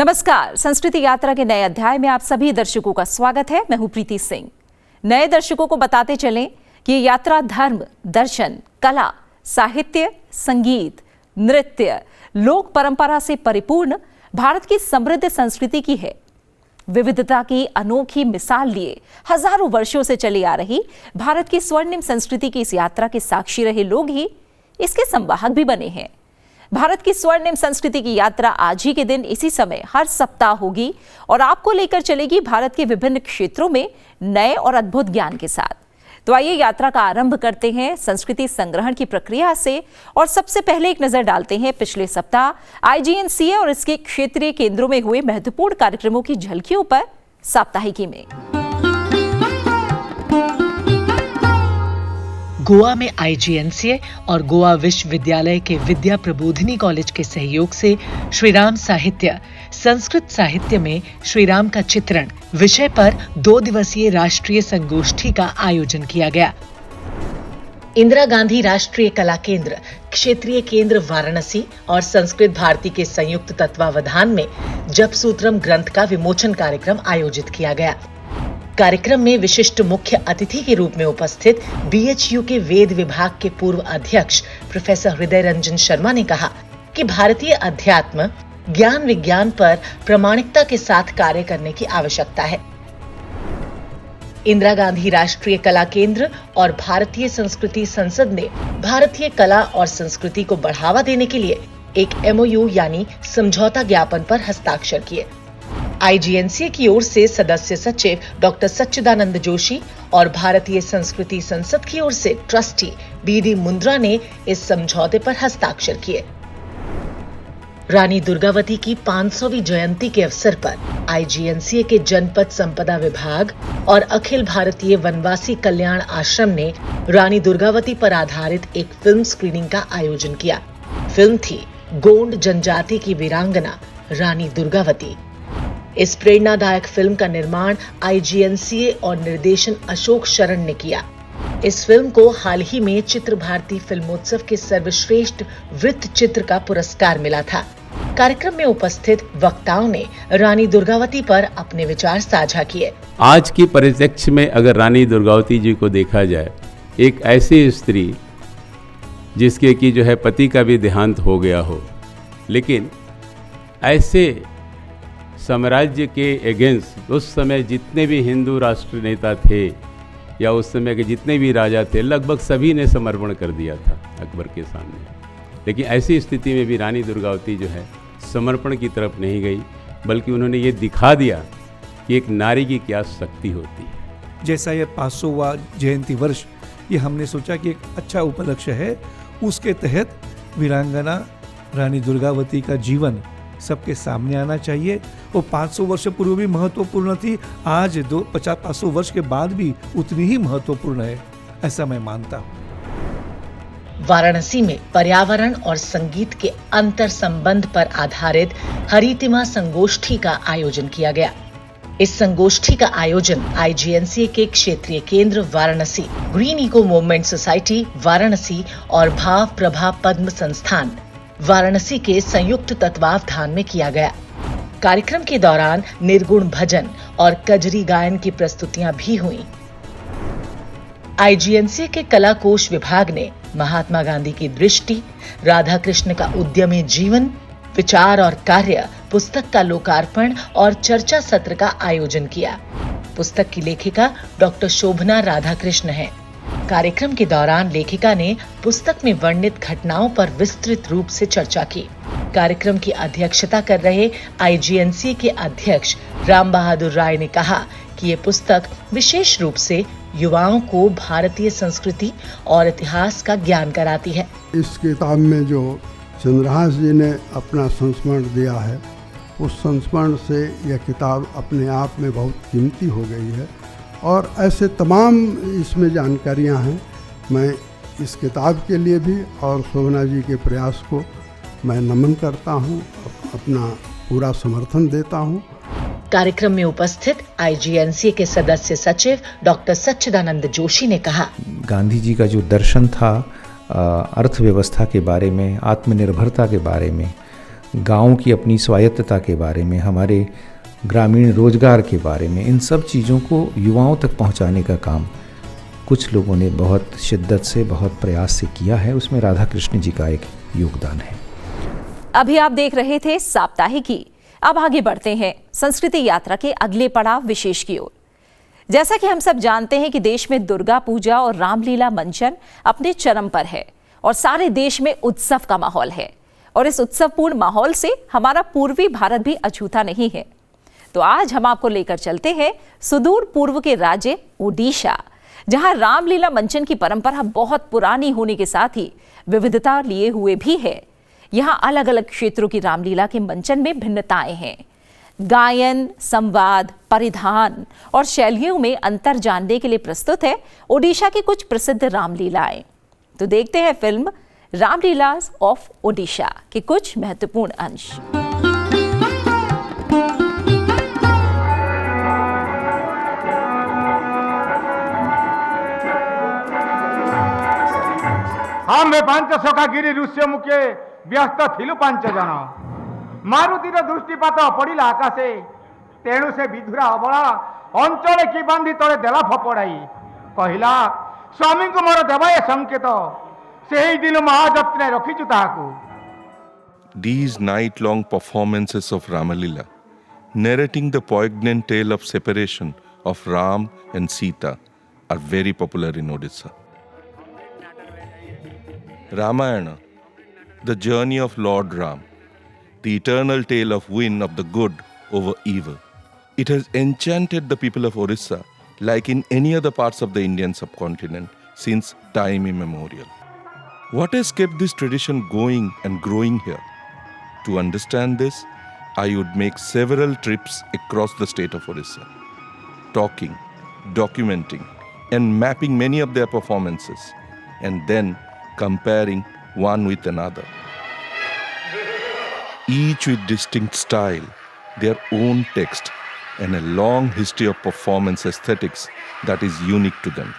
नमस्कार, संस्कृति यात्रा के नए अध्याय में आप सभी दर्शकों का स्वागत है। मैं हूं प्रीति सिंह। नए दर्शकों को बताते चलें कि ये यात्रा धर्म, दर्शन, कला, साहित्य, संगीत, नृत्य, लोक परंपरा से परिपूर्ण भारत की समृद्ध संस्कृति की है। विविधता की अनोखी मिसाल लिए हजारों वर्षों से चली आ रही भारत की स्वर्णिम संस्कृति की इस यात्रा के साक्षी रहे लोग ही इसके संवाहक भी बने हैं। भारत की स्वर्णिम संस्कृति की यात्रा आज ही के दिन इसी समय हर सप्ताह होगी और आपको लेकर चलेगी भारत के विभिन्न क्षेत्रों में नए और अद्भुत ज्ञान के साथ। तो आइए यात्रा का आरंभ करते हैं संस्कृति संग्रहण की प्रक्रिया से और सबसे पहले एक नजर डालते हैं पिछले सप्ताह IGNCA और इसके क्षेत्रीय केंद्रों में हुए महत्वपूर्ण कार्यक्रमों की झलकियों पर साप्ताहिकी में। गोवा में IGNCA और गोवा विश्वविद्यालय के विद्या प्रबोधिनी कॉलेज के सहयोग से श्रीराम साहित्य, संस्कृत साहित्य में श्रीराम का चित्रण विषय पर 2 दिवसीय राष्ट्रीय संगोष्ठी का आयोजन किया गया। इंदिरा गांधी राष्ट्रीय कला केंद्र, क्षेत्रीय केंद्र वाराणसी और संस्कृत भारती के संयुक्त तत्वावधान में जप सूत्रम ग्रंथ का विमोचन कार्यक्रम आयोजित किया गया। कार्यक्रम में विशिष्ट मुख्य अतिथि के रूप में उपस्थित BHU के वेद विभाग के पूर्व अध्यक्ष प्रोफेसर हृदय रंजन शर्मा ने कहा कि भारतीय अध्यात्म, ज्ञान विज्ञान पर प्रामाणिकता के साथ कार्य करने की आवश्यकता है। इंदिरा गांधी राष्ट्रीय कला केंद्र और भारतीय संस्कृति संसद ने भारतीय कला और संस्कृति को बढ़ावा देने के लिए एक MOU यानी समझौता ज्ञापन पर हस्ताक्षर किए। IGNCA की ओर से सदस्य सचिव डॉक्टर सच्चिदानंद जोशी और भारतीय संस्कृति संसद की ओर से ट्रस्टी BD मुंद्रा ने इस समझौते पर हस्ताक्षर किए। रानी दुर्गावती की 500वीं जयंती के अवसर पर IGNCA के जनपद संपदा विभाग और अखिल भारतीय वनवासी कल्याण आश्रम ने रानी दुर्गावती पर आधारित एक फिल्म स्क्रीनिंग का आयोजन किया। फिल्म थी गोंड जनजाति की वीरांगना रानी दुर्गावती। इस प्रेरणादायक फिल्म का निर्माण IGNCA और निर्देशन अशोक शरण ने किया। इस फिल्म को हाल ही में चित्र भारती फिल्मोत्सव के सर्वश्रेष्ठ वृत्त चित्र का पुरस्कार मिला था। कार्यक्रम में उपस्थित वक्ताओं ने रानी दुर्गावती पर अपने विचार साझा किए। आज की परिप्रेक्ष्य में अगर रानी दुर्गावती जी को देखा जाए, एक ऐसी स्त्री जिसके की जो है पति का भी देहांत हो गया हो, लेकिन ऐसे साम्राज्य के अगेंस्ट उस समय जितने भी हिंदू राष्ट्र नेता थे या उस समय के जितने भी राजा थे, लगभग सभी ने समर्पण कर दिया था अकबर के सामने। लेकिन ऐसी स्थिति में भी रानी दुर्गावती जो है समर्पण की तरफ नहीं गई, बल्कि उन्होंने ये दिखा दिया कि एक नारी की क्या शक्ति होती है। जैसा ये 500वां जयंती वर्ष, ये हमने सोचा कि एक अच्छा उपलक्ष्य है। उसके तहत वीरांगना रानी दुर्गावती का जीवन सबके सामने आना चाहिए। वो 500 वर्ष पूर्व भी महत्वपूर्ण थी, आज 500 वर्ष के बाद भी उतनी ही महत्वपूर्ण है, ऐसा मैं मानता हूँ। वाराणसी में पर्यावरण और संगीत के अंतर संबंध पर आधारित हरितिमा संगोष्ठी का आयोजन किया गया। इस संगोष्ठी का आयोजन IGNCA के क्षेत्रीय केंद्र Varanasi, green eco movement society Varanasi और भाव प्रभा पद्म संस्थान वाराणसी के संयुक्त तत्वावधान में किया गया। कार्यक्रम के दौरान निर्गुण भजन और कजरी गायन की प्रस्तुतियां भी हुईं। IGNCA के कला कोश विभाग ने महात्मा गांधी की दृष्टि, राधा कृष्ण का उद्यमी जीवन, विचार और कार्य पुस्तक का लोकार्पण और चर्चा सत्र का आयोजन किया। पुस्तक की लेखिका डॉक्टर शोभना राधाकृष्ण हैं। कार्यक्रम के दौरान लेखिका ने पुस्तक में वर्णित घटनाओं पर विस्तृत रूप से चर्चा की। कार्यक्रम की अध्यक्षता कर रहे IGNCA के अध्यक्ष राम बहादुर राय ने कहा कि ये पुस्तक विशेष रूप से युवाओं को भारतीय संस्कृति और इतिहास का ज्ञान कराती है। इस किताब में जो चंद्रहास जी ने अपना संस्मरण दिया है, उस संस्मरण से यह किताब अपने आप में बहुत कीमती हो गई है और ऐसे तमाम इसमें जानकारियां हैं। मैं इस किताब के लिए भी और शोभना जी के प्रयास को मैं नमन करता हूं, अपना पूरा समर्थन देता हूं। कार्यक्रम में उपस्थित IGNCA के सदस्य सचिव डॉक्टर सच्चिदानंद जोशी ने कहा, गांधी जी का जो दर्शन था अर्थव्यवस्था के बारे में, आत्मनिर्भरता के बारे में, गाँव की अपनी स्वायत्तता के बारे में, हमारे ग्रामीण रोजगार के बारे में, इन सब चीज़ों को युवाओं तक पहुंचाने का काम कुछ लोगों ने बहुत शिद्दत से, बहुत प्रयास से किया है। उसमें राधा कृष्ण जी का एक योगदान है। अभी आप देख रहे थे साप्ताहिकी। अब आगे बढ़ते हैं संस्कृति यात्रा के अगले पड़ाव विशेष की ओर। जैसा कि हम सब जानते हैं कि देश में दुर्गा पूजा और रामलीला मंचन अपने चरम पर है और सारे देश में उत्सव का माहौल है, और इस उत्सवपूर्ण माहौल से हमारा पूर्वी भारत भी अछूता नहीं है। तो आज हम आपको लेकर चलते हैं सुदूर पूर्व के राज्य ओडिशा, जहां रामलीला मंचन की परंपरा बहुत पुरानी होने के साथ ही विविधता लिए हुए भी है। यहाँ अलग अलग क्षेत्रों की रामलीला के मंचन में भिन्नताएं हैं। गायन, संवाद, परिधान और शैलियों में अंतर जानने के लिए प्रस्तुत है ओडिशा की कुछ प्रसिद्ध रामलीलाएं। तो देखते हैं फिल्म रामलीलास ऑफ ओडिशा के कुछ महत्वपूर्ण अंश। आम्भे पांच सखा गिरी ऋष्य मुखे व्यस्त थिलु पांच जन। मारुतिर दृष्टिपात पड़ा आकाशे, तेणु से विधुरा अबला अंचल कि बांधी तले देला फपड़ाई कहला, स्वामी को मोर देवाय संकेत, से ही दिन महाजत्ने रखीचु ताहाकू। These night-long performances of Ramalila, narrating the poignant tale of separation of Ram and Sita, are very popular in Odisha. Ramayana, the journey of Lord Ram, the eternal tale of win of the good over evil. It has enchanted the people of Odisha like in any other parts of the Indian subcontinent since time immemorial. What has kept this tradition going and growing here? To understand this, I would make several trips across the state of Odisha, talking, documenting, and mapping many of their performances, and then comparing one with another. Each with distinct style, their own text, and a long history of performance aesthetics that is unique to them.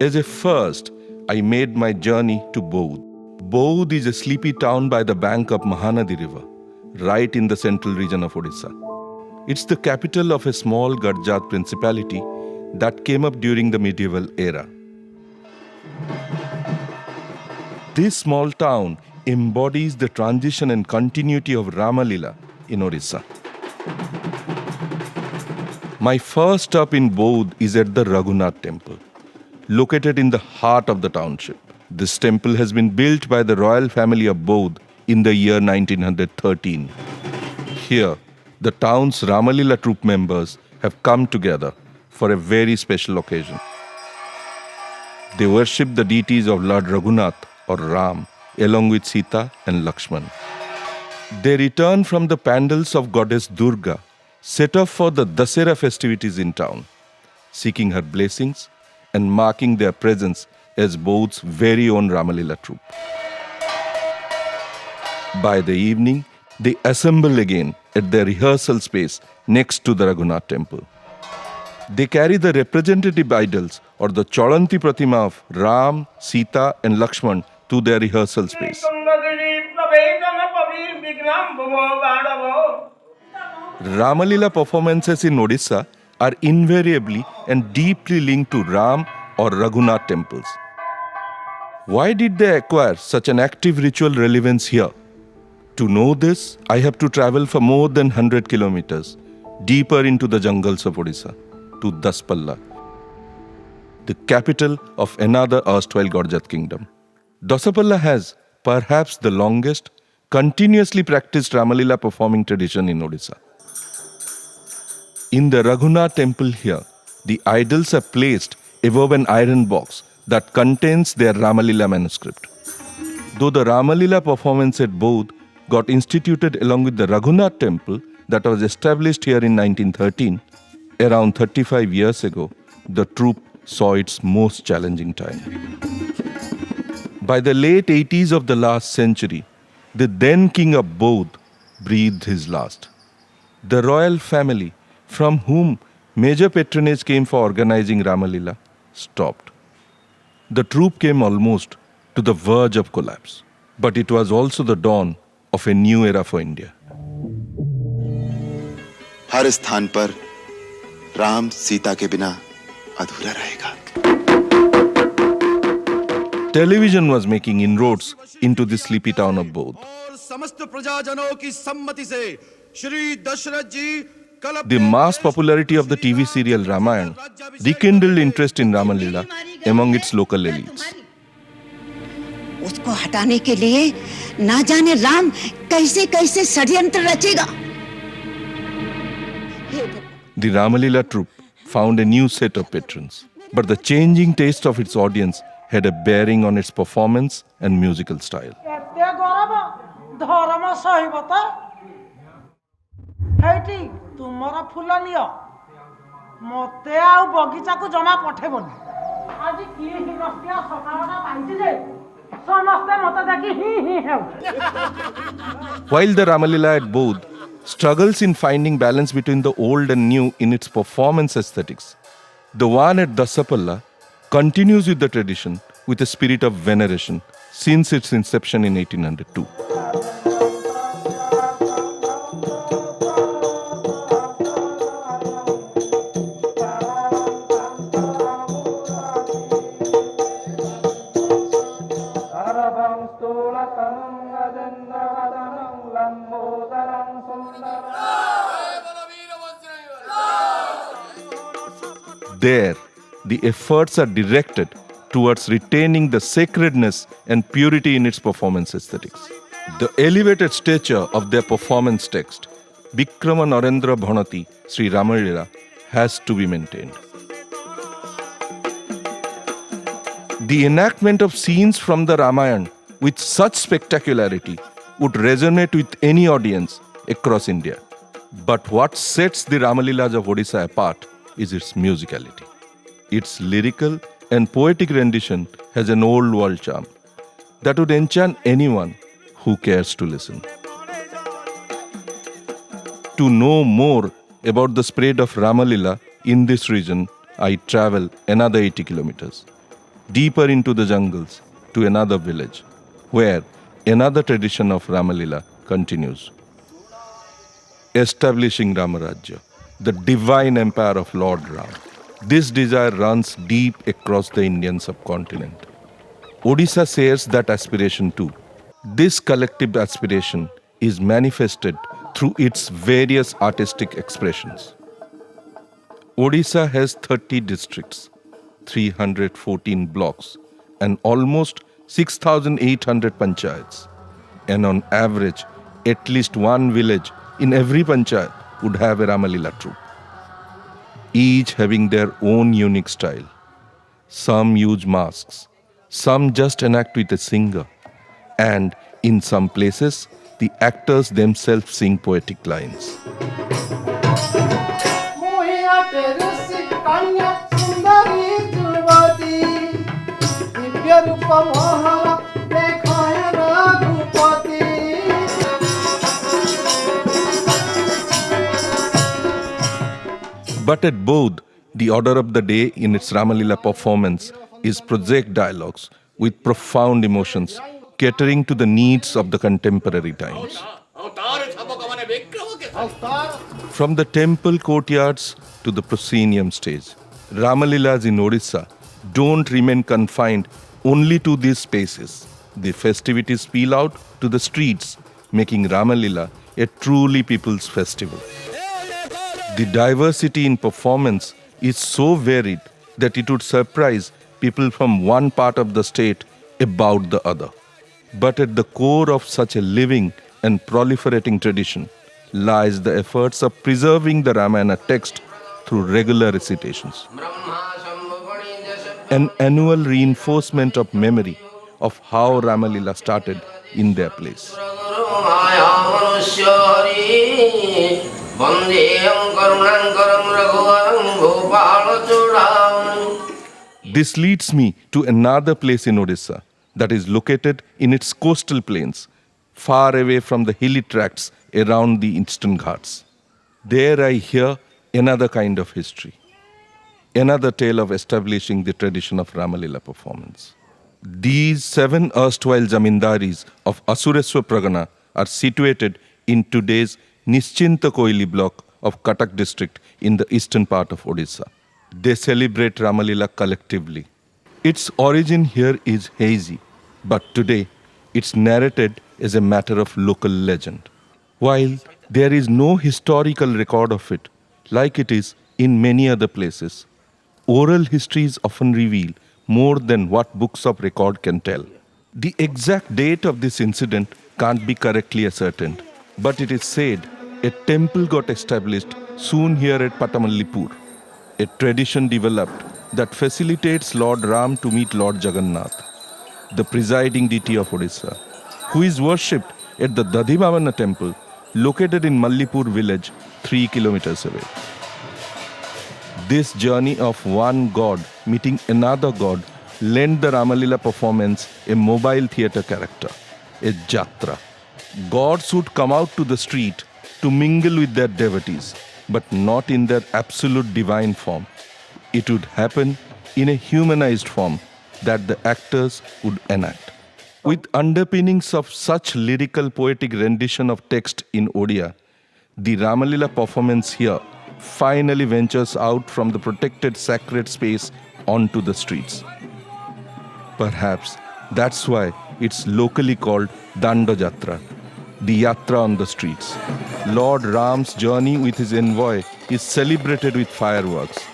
As a first, I made my journey to Boudh. Boudh is a sleepy town by the bank of Mahanadi River, right in the central region of Odisha. It's the capital of a small Garjat principality that came up during the medieval era. This small town embodies the transition and continuity of Ramalila in Odisha. My first stop in Boudh is at the Raghunath temple, located in the heart of the township. This temple has been built by the royal family of Boudh in the year 1913. Here, the town's Ramalila troupe members have come together for a very special occasion. They worship the deities of Lord Raghunath or Ram along with Sita and Lakshman. They return from the pandals of goddess Durga, set off for the Dasera festivities in town, seeking her blessings and marking their presence as Boudh's very own Ramalila troupe. By the evening, they assemble again at their rehearsal space next to the Raghunath temple. They carry the representative idols or the Cholanti Pratima of Ram, Sita and Lakshman to their rehearsal space. Ramalila performances in Odisha are invariably and deeply linked to Ram or Raghunath temples. Why did they acquire such an active ritual relevance here? To know this, I have to travel for more than 100 kilometers deeper into the jungles of Odisha to Daspalla, the capital of another erstwhile Garjat kingdom. Daspalla has perhaps the longest, continuously practiced Ramalila performing tradition in Odisha. In the Raghunath temple here, the idols are placed above an iron box that contains their Ramalila manuscript. Though the Ramalila performance at Boudh got instituted along with the Raghunath temple that was established here in 1913, around 35 years ago, the troupe saw its most challenging time. By the late 80s of the last century, the then king of Boudh breathed his last. The royal family, from whom major patronage came for organizing Ramalila, stopped. the troupe came almost to the verge of collapse. But it was also the dawn of a new era for India. हर स्थान पर राम सीता के बिना अधूरा रहेगा. Television was making inroads into the sleepy town of Boudh. The mass popularity of the TV serial Ramayana rekindled interest in Ramalila among its local elites. उसको हटाने के लिए ना जाने राम कैसे कैसे षड्यंत्र रचेगा. The Ramalila troupe found a new set of patrons, but the changing taste of its audience had a bearing on its performance and musical style. While the Ramalila at Boudh struggles in finding balance between the old and new in its performance aesthetics, the one at Dasapalla continues with the tradition with a spirit of veneration since its inception in 1802. There, the efforts are directed towards retaining the sacredness and purity in its performance aesthetics. The elevated stature of their performance text, Vikrama Narendra Bhanati Sri Ramalila, has to be maintained. The enactment of scenes from the Ramayana with such spectacularity would resonate with any audience across India. But what sets the Ramalilas of Odisha apart is its musicality. Its lyrical and poetic rendition has an old world charm that would enchant anyone who cares to listen. To know more about the spread of Ramalila in this region, I travel another 80 kilometers, deeper into the jungles to another village, where another tradition of Ramalila continues. Establishing Rajya, the divine empire of Lord Ram. This desire runs deep across the Indian subcontinent. Odisha shares that aspiration too. This collective aspiration is manifested through its various artistic expressions. Odisha has 30 districts, 314 blocks, and almost 6,800 panchayats. And on average, at least one village in every panchayat would have a Ramalila troupe, each having their own unique style. Some use masks, some just enact with a singer, and in some places, the actors themselves sing poetic lines. But at Boudh, the order of the day in its Ramalila performance is project dialogues with profound emotions, catering to the needs of the contemporary times. From the temple courtyards to the proscenium stage, Ramalilas in Odisha don't remain confined only to these spaces. The festivities spill out to the streets, making Ramalila a truly people's festival. The diversity in performance is so varied that it would surprise people from one part of the state about the other. But at the core of such a living and proliferating tradition lies the efforts of preserving the Ramayana text through regular recitations. An annual reinforcement of memory of how Ramalila started in their place. This leads me to another place in Odisha that is located in its coastal plains, far away from the hilly tracts around the Eastern Ghats. There I hear another kind of history. another tale of establishing the tradition of Ramalila performance. These 7 erstwhile zamindaris of Asureswar Pragana are situated in today's Nischinta Koili block of Cuttack district in the eastern part of Odisha. They celebrate Ramalila collectively. Its origin here is hazy, but today it's narrated as a matter of local legend. While there is no historical record of it, like it is in many other places, oral histories often reveal more than what books of record can tell. The exact date of this incident can't be correctly ascertained, but it is said a temple got established soon here at Patamallipur. A tradition developed that facilitates Lord Ram to meet Lord Jagannath, the presiding deity of Odisha, who is worshipped at the Dadhivamana temple located in Mallipur village 3 kilometers away. This journey of one god meeting another god lent the Ramalila performance a mobile theatre character, a Jatra. Gods would come out to the street to mingle with their devotees, but not in their absolute divine form. It would happen in a humanized form that the actors would enact. With underpinnings of such lyrical poetic rendition of text in Odia, the Ramalila performance here finally ventures out from the protected sacred space onto the streets. Perhaps that's why it's locally called Danda Jatra, the Yatra on the streets. Lord Ram's journey with his envoy is celebrated with fireworks.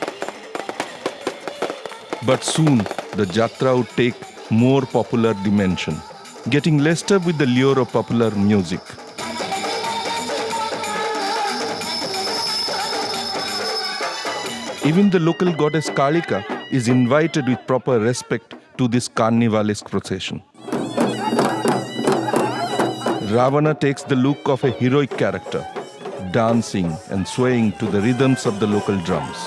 But soon the Jatra would take more popular dimension, getting laced up with the lure of popular music. Even the local goddess Kalika is invited with proper respect to this carnivalesque procession. Ravana takes the look of a heroic character, dancing and swaying to the rhythms of the local drums.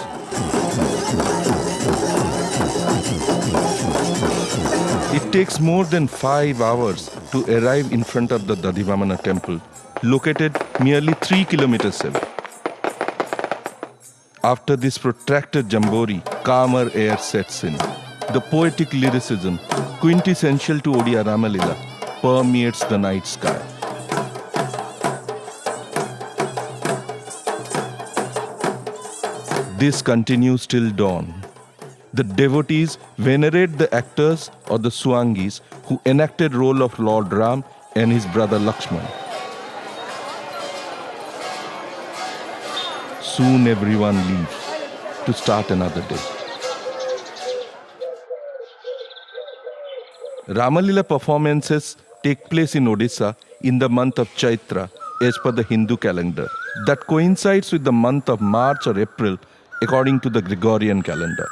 It takes more than 5 hours to arrive in front of the Dadhivamana temple, located merely 3 kilometers away. After this protracted jambori, calmer air sets in. The poetic lyricism, quintessential to Odia Ramalila, permeates the night sky. This continues till dawn. The devotees venerate the actors or the Swangis who enacted role of Lord Ram and his brother Lakshman. Soon everyone leaves to start another day. Ramalila performances take place in Odisha in the month of Chaitra as per the Hindu calendar. That coincides with the month of March or April according to the Gregorian calendar.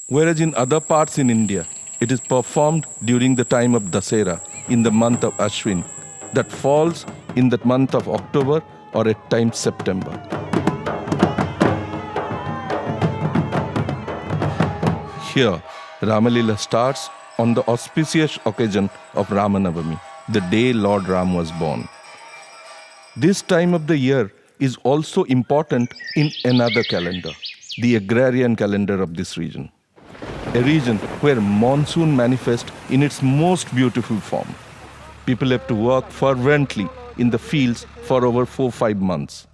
Whereas in other parts in India, it is performed during the time of Dasera in the month of Ashwin that falls in the month of October or at times September. Here, Ramalila starts on the auspicious occasion of Ramanavami, the day Lord Ram was born. This time of the year is also important in another calendar, the agrarian calendar of this region. A region where monsoon manifests in its most beautiful form. People have to work fervently in the fields for over 4-5 months.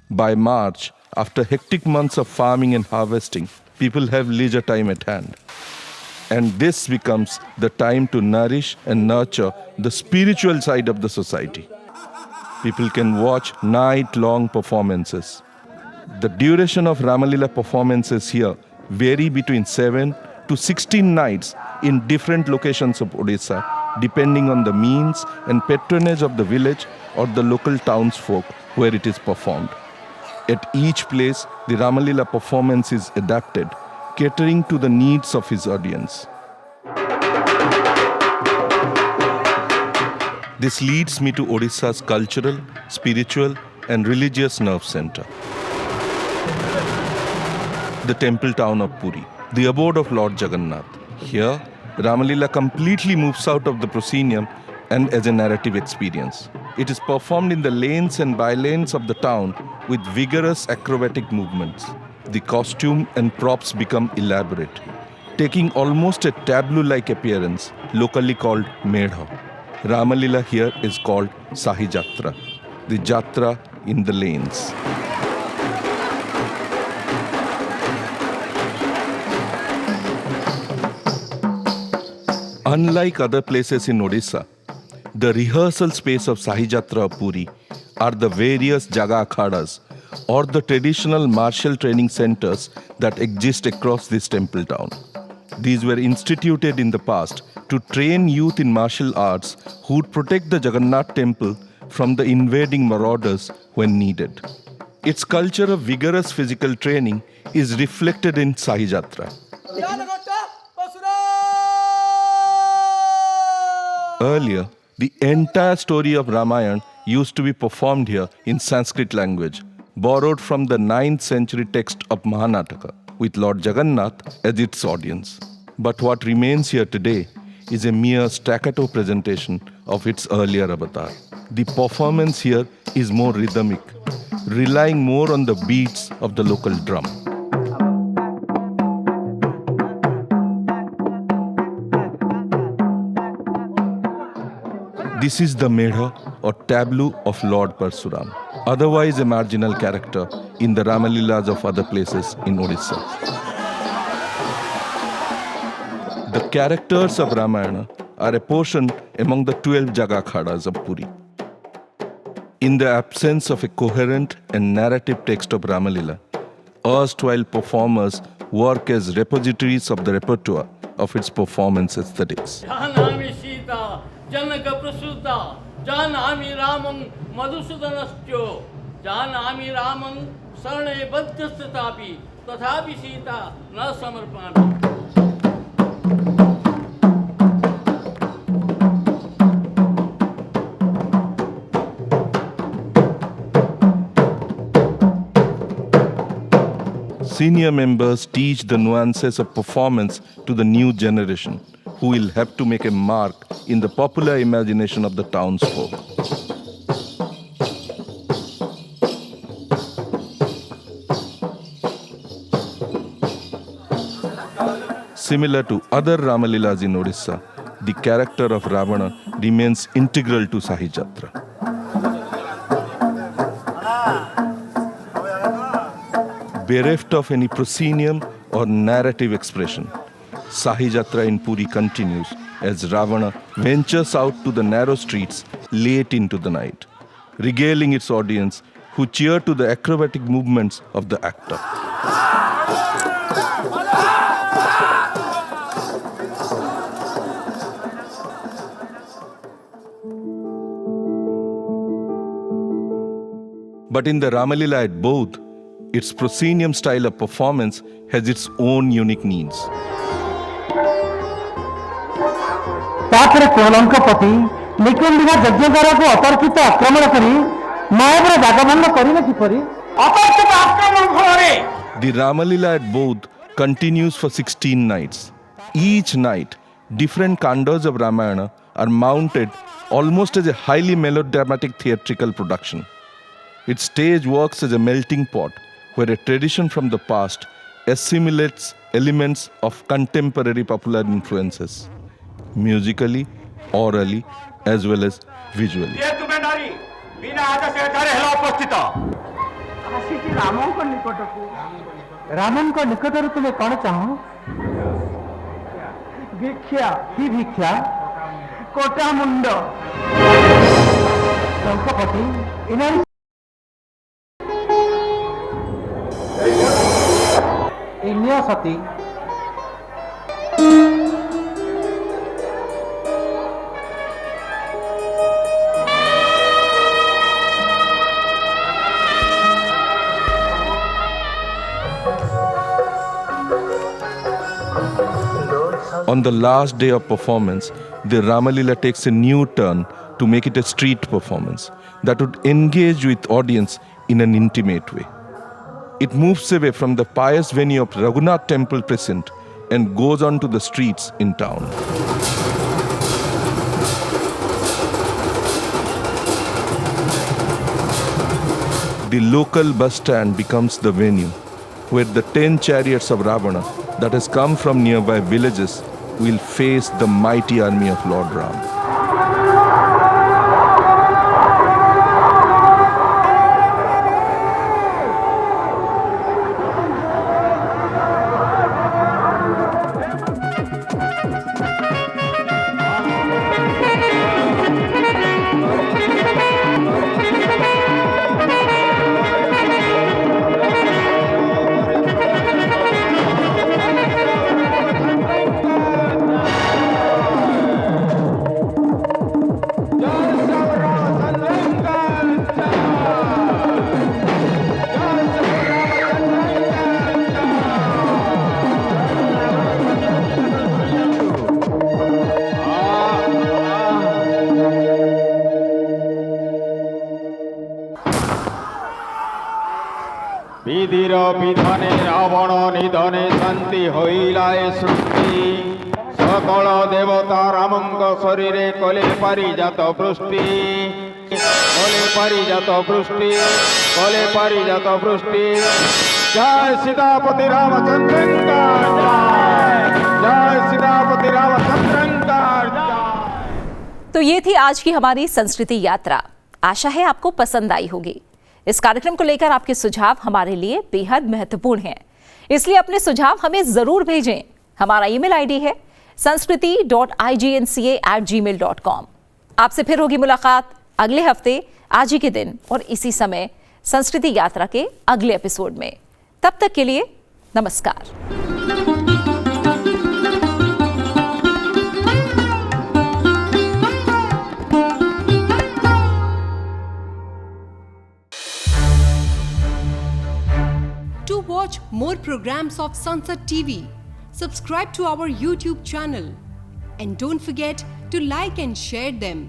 By March, after hectic months of farming and harvesting, people have leisure time at hand. And this becomes the time to nourish and nurture the spiritual side of the society. People can watch night-long performances. The duration of Ramalila performances here vary between 7 to 16 nights in different locations of Odisha, depending on the means and patronage of the village or the local townsfolk where it is performed. At each place, the Ramalila performance is adapted, catering to the needs of his audience. This leads me to Odisha's cultural, spiritual, and religious nerve center. The temple town of Puri, the abode of Lord Jagannath. Here, Ramalila completely moves out of the proscenium and as a narrative experience. It is performed in the lanes and bylanes of the town with vigorous acrobatic movements. the costume and props become elaborate, taking almost a tableau-like appearance, locally called Medha. Ramalila here is called Sahi Jatra, the Jatra in the lanes. Unlike other places in Odisha, the rehearsal space of Sahi Jatra of Puri are the various Jaga Akhadas or the traditional martial training centers that exist across this temple town. These were instituted in the past to train youth in martial arts who would protect the Jagannath temple from the invading marauders when needed. Its culture of vigorous physical training is reflected in Sahi Jatra. Earlier, the entire story of Ramayana used to be performed here in Sanskrit language, borrowed from the 9th century text of Mahanataka, with Lord Jagannath as its audience. But what remains here today is a mere staccato presentation of its earlier avatar. The performance here is more rhythmic, relying more on the beats of the local drum. This is the Medha or tableau of Lord Parsuram, otherwise a marginal character in the Ramalilas of other places in Odisha. The characters of Ramayana are apportioned among the 12 Jaga Akhadas of Puri. In the absence of a coherent and narrative text of Ramalila, erstwhile performers work as repositories of the repertoire of its performance aesthetics. जनक प्रसूता जानामि रामं मधुसूदनश्चो जानामि रामं शरणे बद्धस्तथापि तथापि सीता न समर्पयामि. Senior members teach the nuances of performance to the new generation, who will have to make a mark in the popular imagination of the townsfolk. Similar to other Ramalilas in Odisha, the character of Ravana remains integral to Sahi Jatra. Bereft of any proscenium or narrative expression, Sahi Jatra in Puri continues as Ravana ventures out to the narrow streets late into the night, regaling its audience who cheer to the acrobatic movements of the actor. But in the Ramalila at Boudh, its proscenium style of performance has its own unique needs. तापर कोलंकपति निकुंडिका यज्ञकार को अतर्कित आक्रमण करी मायावर जागमन करिले किपरि अतर्कित आक्रमण फलरे. The Ramalila at Boudh continues for 16 nights. Each night, different kandas of Ramayana are mounted almost as a highly melodramatic theatrical production. Its stage works as a melting pot where a tradition from the past assimilates elements of contemporary popular influences, musically, orally, as well as visually. Raman को निकटरू तुम्हें कौन चाहो? भिक्षा की भिक्षा कोटा मुंड लंकपति इन्हें इन्हें सती On the last day of performance, the Ramalila takes a new turn to make it a street performance that would engage with audience in an intimate way. It moves away from the pious venue of Raghunath Temple Precinct and goes on to the streets in town. The local bus stand becomes the venue, where the 10 chariots of Ravana that has come from nearby villages will face the mighty army of Lord Ram. বিধির বিধানে রাবণ নিধনে শান্তি হইলায় সৃষ্টি সকল দেবতা রামঙ্গ শরীরে কলে পারিজাত বৃষ্টি কলে পারিজাত বৃষ্টি কলে পারিজাত বৃষ্টি জয় সীতাপতি রামচন্দ্রঙ্কার জয় জয় सीतापति रामचंद्रंकार। तो ये थी आज की हमारी संस्कृति यात्रा। आशा है आपको पसंद आई होगी। इस कार्यक्रम को लेकर आपके सुझाव हमारे लिए बेहद महत्वपूर्ण हैं, इसलिए अपने सुझाव हमें जरूर भेजें। हमारा ईमेल आईडी है sanskriti.ignca@gmail.com। आपसे फिर होगी मुलाकात अगले हफ्ते आज ही के दिन और इसी समय संस्कृति यात्रा के अगले एपिसोड में। तब तक के लिए नमस्कार। To watch more programs of Sansad TV, subscribe to our YouTube channel and don't forget to like and share them.